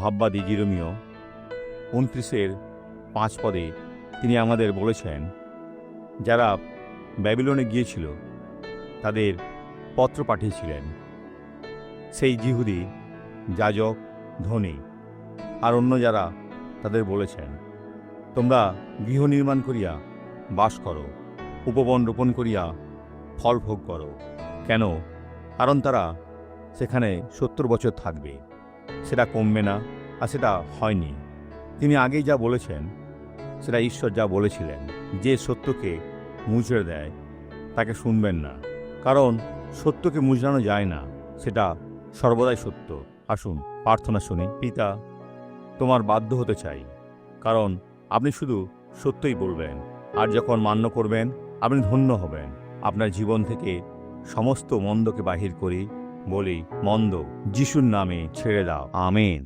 ভাববাদী জিরোমীয় 29:5 তিনি আমাদের বলেছেন, যারা ব্যাবিলনে গিয়েছিল তাদের পত্র পাঠিয়েছিলেন সেই যিহুদি, যাজক, ধনী আর অন্য যারা তাদের বলেছেন, তোমরা গৃহ নির্মাণ করিয়া বাস করো, উপবন রোপণ করিয়া ফল ভোগ করো। কেন? কারণ তারা সেখানে 70 বছর থাকবে, সেটা কমবে না, আর সেটা হয়নি। তিনি আগেই যা বলেছেন সেটা ঈশ্বর যা বলেছিলেন, যে সত্যকে মুচড়ে দেয় তাকে শুনবেন না, কারণ সত্যকে মুচড়ানো যায় না, সেটা সর্বদাই সত্য। আসুন প্রার্থনা শুনি। পিতা, তোমার বাধ্য হতে চাই, কারণ আপনি শুধু সত্যই বলবেন, আর যখন মান্য করবেন আপনি ধন্য হবেন। আপনার জীবন থেকে সমস্ত মন্দকে বাহির করি, বলি, মন্দ যিশুর নামে ছেড়ে দাও। আমেন।